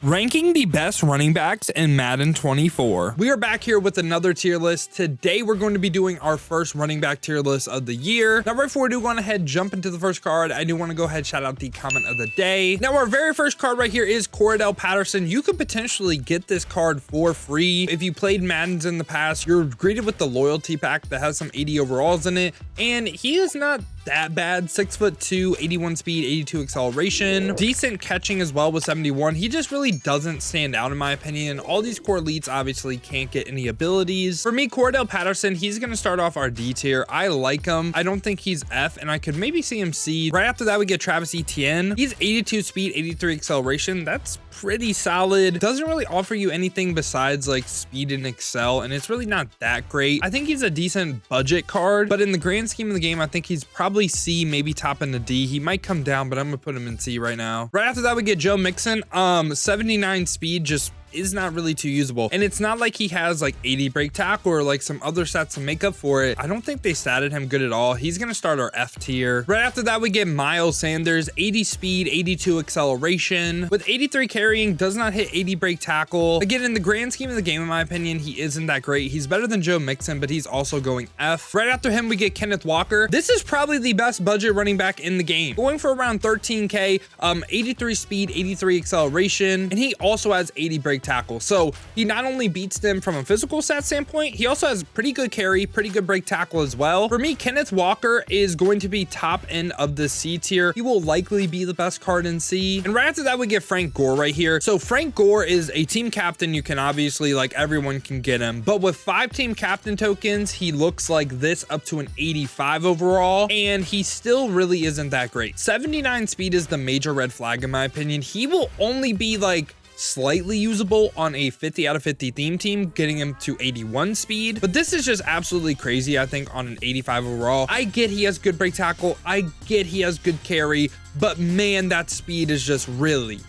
Ranking the best running backs in Madden 24. We are back here with another tier list. Today, we're going to be doing our first running back tier list of the year. Now, right before we do go ahead, jump into the first card, I do want to go ahead, shout out the comment of the day. Now, our very first card right here is Cordell Patterson. You could potentially get this card for free. If you played Maddens in the past, you're greeted with the loyalty pack that has some 80 overalls in it. And he is not that bad. 6'2", 81 speed, 82 acceleration, decent catching as well with 71. He just really doesn't stand out in my opinion. All these core elites obviously can't get any abilities. For me, Cordell Patterson, he's going to start off our D tier. I like him. I don't think he's F, and I could maybe see him C. Right after that, we get Travis Etienne. He's 82 speed, 83 acceleration. That's pretty solid. Doesn't really offer you anything besides like speed and excel, and it's really not that great. I think he's a decent budget card, but in the grand scheme of the game, I think he's probably C, maybe top in the D. He might come down, but I'm gonna put him in C right now. Right after that, we get Joe Mixon. 79 speed, just is not really too usable, and it's not like he has like 80 break tackle or like some other stats to make up for it. I don't think they statted him good at all. He's gonna start our F tier. Right after that, we get Miles Sanders. 80 speed, 82 acceleration with 83 carrying, does not hit 80 break tackle. Again, in the grand scheme of the game, in my opinion, he isn't that great. He's better than Joe Mixon, but he's also going F. Right after him, we get Kenneth Walker. This is probably the best budget running back in the game, going for around 13k. 83 speed, 83 acceleration, and he also has 80 break tackle. So he not only beats them from a physical stat standpoint, he also has pretty good carry, pretty good break tackle as well. For me, Kenneth Walker is going to be top end of the C tier. He will likely be the best card in C. And right after that, we get Frank Gore right here. So Frank Gore is a team captain. You can obviously, like, everyone can get him, but with 5 team captain tokens, he looks like this up to an 85 overall, and he still really isn't that great. 79 speed is the major red flag in my opinion. He will only be like slightly usable on a 50 out of 50 theme team, getting him to 81 speed, but this is just absolutely crazy. I think on an 85 overall, I get he has good break tackle, I get he has good carry, but man, that speed is just really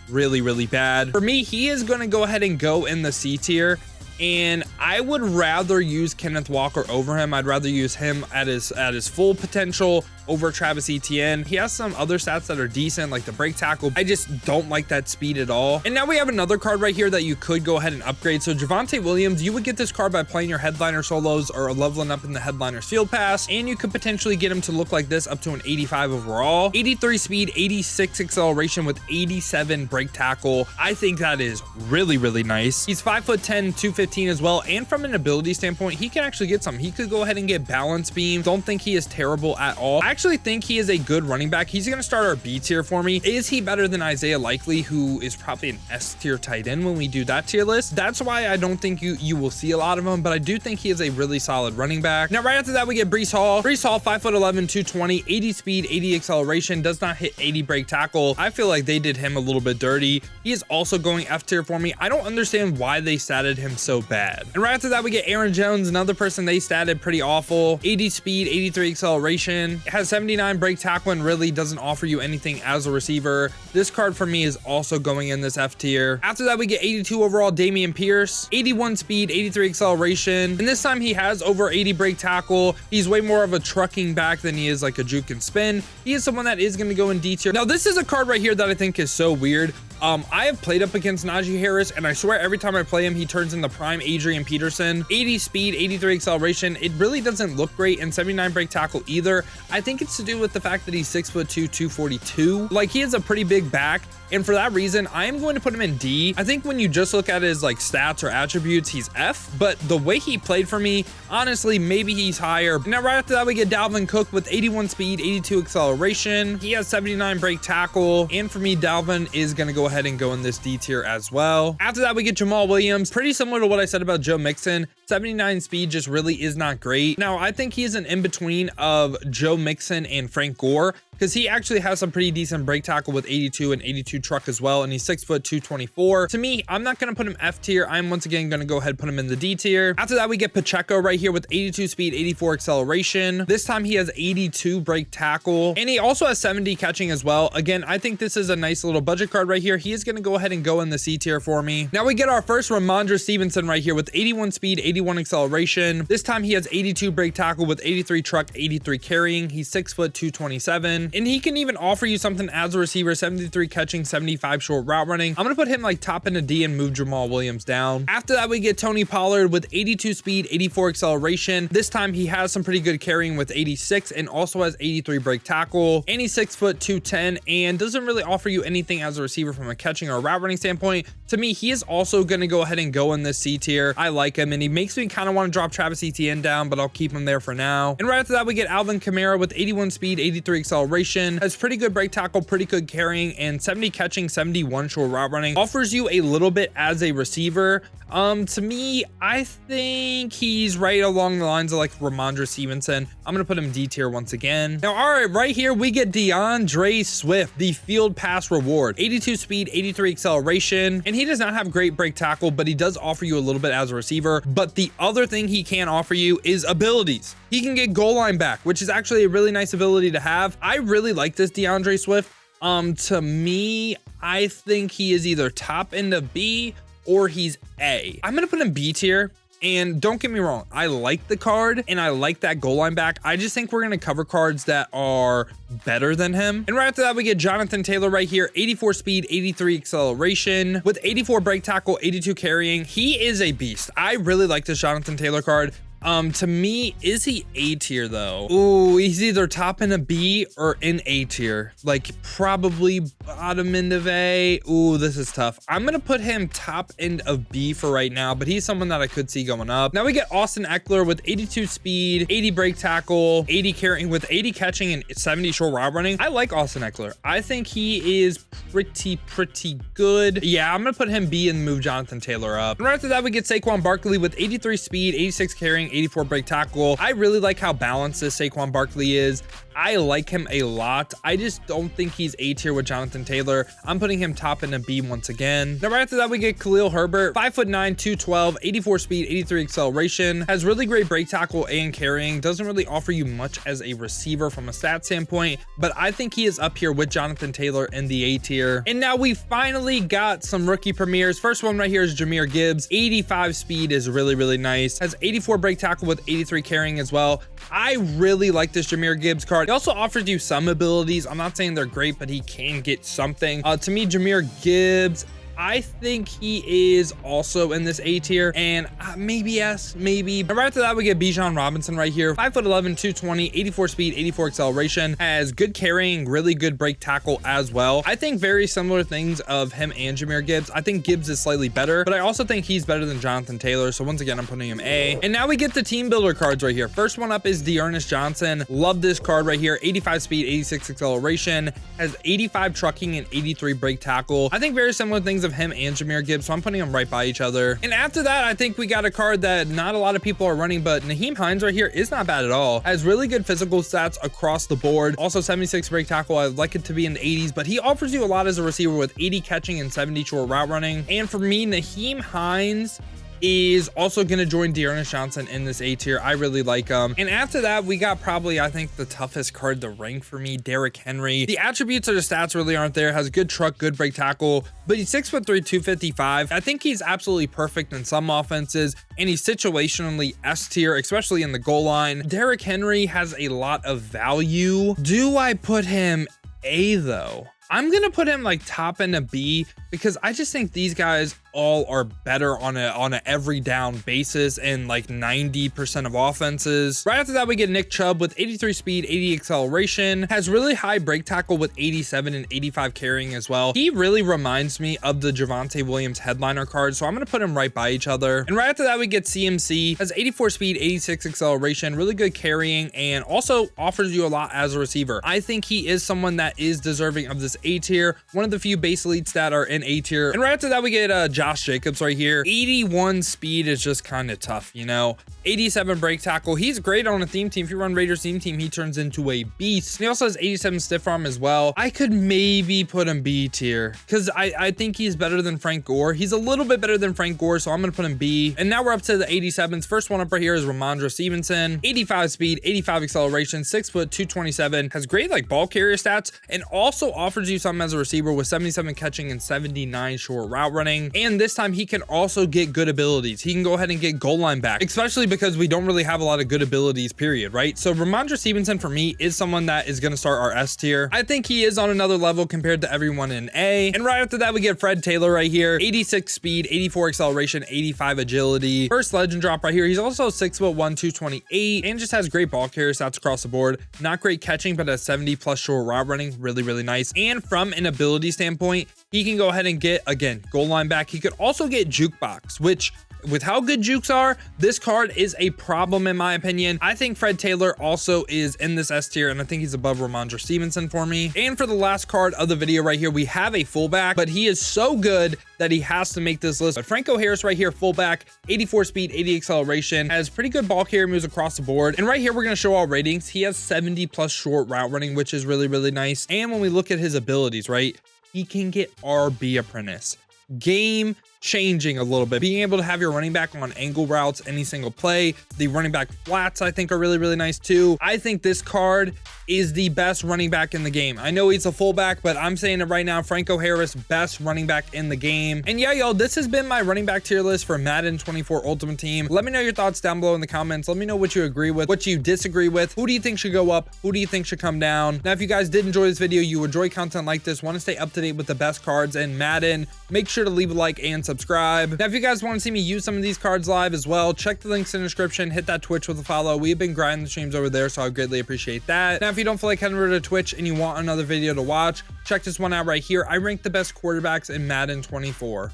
bad. For me, he is going to go ahead and go in the C tier, and I would rather use Kenneth Walker over him. I'd rather use him at his full potential over Travis Etienne. He has some other stats that are decent, like the break tackle. I just don't like that speed at all. And now we have another card right here that you could go ahead and upgrade. So Javonte Williams, you would get this card by playing your headliner solos or leveling up in the headliners field pass, and you could potentially get him to look like this up to an 85 overall, 83 speed, 86 acceleration with 87 break tackle. I think that is really nice. He's 5'10", 215 as well, and from an ability standpoint, he can actually get some. He could go ahead and get balance beam. Don't think he is terrible at all. I actually think he is a good running back. He's going to start our B tier for me. Is he better than Isaiah Likely, who is probably an S tier tight end when we do that tier list? That's why I don't think you will see a lot of him, but I do think he is a really solid running back. Now, right after that, we get Breece Hall. Breece Hall, 5'11", 220, 80 speed, 80 acceleration, does not hit 80 break tackle. I feel like they did him a little bit dirty. He is also going F tier for me. I don't understand why they statted him so bad. And right after that, we get Aaron Jones, another person they statted pretty awful. 80 speed, 83 acceleration, has 79 break tackle, and really doesn't offer you anything as a receiver. This card for me is also going in this F tier. After that, we get 82 overall Dameon Pierce, 81 speed, 83 acceleration, and this time he has over 80 break tackle. He's way more of a trucking back than he is like a juke and spin. He is someone that is going to go in D tier. Now, this is a card right here that I think is so weird. I have played up against Naji Harris, and I swear every time I play him, he turns into prime Adrian Peterson. 80 speed, 83 acceleration. It really doesn't look great, and 79 break tackle either. I think it's to do with the fact that he's 6'2", 242. Like, he is a pretty big back, and for that reason, I am going to put him in D. I think when you just look at his like stats or attributes, he's F, but the way he played for me, honestly, maybe he's higher. Now, right after that, we get Dalvin Cook with 81 speed, 82 acceleration. He has 79 break tackle, and for me, Dalvin is going to go ahead and go in this D tier as well. After that, we get Jamal Williams. Pretty similar to what I said about Joe Mixon. 79 speed just really is not great. Now, I think he's an in-between of Joe Mixon and Frank Gore, because he actually has some pretty decent break tackle with 82 and 82 truck as well, and he's 6', 224. To me, I'm not going to put him F tier. I'm once again going to go ahead and put him in the D tier. After that, we get Pacheco right here with 82 speed, 84 acceleration. This time he has 82 break tackle, and he also has 70 catching as well. Again, I think this is a nice little budget card right here. He is going to go ahead and go in the C tier for me. Now we get our first Rhamondre Stevenson right here with 81 speed, 81 acceleration. This time he has 82 break tackle with 83 truck, 83 carrying. He's 6', 227. catching, and he can even offer you something as a receiver, 73 catching, 75 short route running. I'm gonna put him like top into D and move Jamal Williams down. After that, we get Tony Pollard with 82 speed, 84 acceleration. This time he has some pretty good carrying with 86 and also has 83 break tackle, and he's 6 foot 210 and doesn't really offer you anything as a receiver from a catching or route running standpoint. To me, he is also going to go ahead and go in this C tier. I like him, and he makes me kind of want to drop Travis Etienne down, but I'll keep him there for now. And right after that, we get Alvin Kamara with 81 speed, 83 acceleration, has pretty good break tackle, pretty good carrying, and 70 catching, 71 short route running. Offers you a little bit as a receiver. To me, I think he's right along the lines of like Rhamondre Stevenson. I'm going to put him D tier once again. Now, all right, right here, we get DeAndre Swift, the field pass reward, 82 speed, 83 acceleration, and he does not have great break tackle, but he does offer you a little bit as a receiver. But the other thing he can offer you is abilities. He can get goal line back, which is actually a really nice ability to have. I really like this DeAndre Swift. To me, I think he is either top into B or he's A. I'm going to put him B tier. And don't get me wrong, I like the card and I like that goal line back. I just think we're going to cover cards that are better than him. And right after that, we get Jonathan Taylor right here, 84 speed, 83 acceleration with 84 break tackle, 82 carrying. He is a beast. I really like this Jonathan Taylor card. To me, is he A tier though? Ooh, he's either top in a B or in A tier. Like probably bottom end of A. Ooh, this is tough. I'm gonna put him top end of B for right now, but he's someone that I could see going up. Now we get Austin Ekeler with 82 speed, 80 break tackle, 80 carrying with 80 catching and 70 short route running. I like Austin Ekeler. I think he is pretty good. Yeah, I'm gonna put him B and move Jonathan Taylor up. And right after that, we get Saquon Barkley with 83 speed, 86 carrying, 84 break tackle. I really like how balanced this Saquon Barkley is. I like him a lot. I just don't think he's A tier with Jonathan Taylor. I'm putting him top in a B once again. Now right after that, we get Khalil Herbert, 5'9", 212, 84 speed, 83 acceleration, has really great break tackle and carrying, doesn't really offer you much as a receiver from a stat standpoint, but I think he is up here with Jonathan Taylor in the A tier. And now we finally got some rookie premieres. First one right here is Shamir Gibbs, 85 speed is really nice, has 84 break tackle with 83 carrying as well. I really like this Shamir Gibbs card. He also offers you some abilities. I'm not saying they're great, but he can get something. To me, Shamir Gibbs, I think he is also in this A tier, and maybe S, maybe. But right after that, we get Bijan Robinson right here, 5'11", 220, 84 speed, 84 acceleration, has good carrying, really good break tackle as well. I think very similar things of him and Shamir Gibbs. I think Gibbs is slightly better, but I also think he's better than Jonathan Taylor. So once again, I'm putting him A. And now we get the team builder cards right here. First one up is Ernest Johnson. Love this card right here, 85 speed, 86 acceleration, has 85 trucking and 83 break tackle. I think very similar things of him and Shamir Gibbs, so I'm putting them right by each other. And after that, I think we got a card that not a lot of people are running, but Nyheim Hines right here is not bad at all. Has really good physical stats across the board. Also 76 break tackle. I'd like it to be in the 80s, but he offers you a lot as a receiver with 80 catching and 70 short route running. And for me, Nyheim Hines is also going to join Ernest Johnson in this A tier. I really like him. And after that, we got probably, I think, the toughest card to rank for me, Derrick Henry. The attributes or the stats really aren't there. Has a good truck, good break tackle, but he's 6'3", 255. I think he's absolutely perfect in some offenses, and he's situationally S tier, especially in the goal line. Derrick Henry has a lot of value. Do I put him A though? I'm gonna put him like top in a B because I just think these guys all are better on a every down basis and like 90% of offenses. Right after that, we get Nick Chubb with 83 speed, 80 acceleration, has really high break tackle with 87 and 85 carrying as well. He really reminds me of the Javonte Williams headliner card, so I'm gonna put him right by each other. And right after that, we get CMC, has 84 speed, 86 acceleration, really good carrying, and also offers you a lot as a receiver. I think he is someone that is deserving of this A tier, one of the few base elites that are in A tier. And right after that, we get Josh Jacobs right here. 81 speed is just kind of tough, you know. 87 break tackle. He's great on a theme team. If you run Raiders theme team, he turns into a beast. And he also has 87 stiff arm as well. I could maybe put him B tier because I think he's better than Frank Gore. He's a little bit better than Frank Gore, so I'm going to put him B. And now we're up to the 87s. First one up right here is Rhamondre Stevenson. 85 speed, 85 acceleration, 6', 227. Has great like ball carrier stats and also offers you something as a receiver with 77 catching and 79 short route running and And this time he can also get good abilities. He can go ahead and get goal line back, especially because we don't really have a lot of good abilities, period, right? So Rhamondre Stevenson for me is someone that is going to start our S tier. I think he is on another level compared to everyone in A. And right after that, we get Fred Taylor right here. 86 speed, 84 acceleration, 85 agility. First legend drop right here. He's also 6'1", 228, and just has great ball carrier stats across the board. Not great catching, but has 70 plus short route running. Really, really nice. And from an ability standpoint, he can go ahead and get, again, goal line back. He could also get jukebox, which with how good jukes are, this card is a problem in my opinion. I think Fred Taylor also is in this S tier, and I think he's above Rhamondre Stevenson for me. And for the last card of the video right here, we have a fullback, but he is so good that he has to make this list. But Franco Harris right here, fullback, 84 speed, 80 acceleration, has pretty good ball carrier moves across the board. And right here, we're going to show all ratings. He has 70 plus short route running, which is really, really nice. And when we look at his abilities, right, he can get RB apprentice. Game changing a little bit, being able to have your running back on angle routes any single play. The running back flats I think are really, really nice too. I think this card is the best running back in the game. I know he's a fullback, but I'm saying it right now, Franco Harris, best running back in the game. And yeah, y'all, this has been my running back tier list for Madden 24 Ultimate Team. Let me know your thoughts down below in the comments. Let me know what you agree with, what you disagree with. Who do you think should go up? Who do you think should come down? Now, if you guys did enjoy this video, you enjoy content like this, want to stay up to date with the best cards in Madden, make sure to leave a like and subscribe. Now, if you guys want to see me use some of these cards live as well, check the links in the description, hit that Twitch with a follow. We've been grinding the streams over there, so I greatly appreciate that. Now, if you don't feel like heading over to Twitch and you want another video to watch, check this one out right here. I rank the best quarterbacks in Madden 24.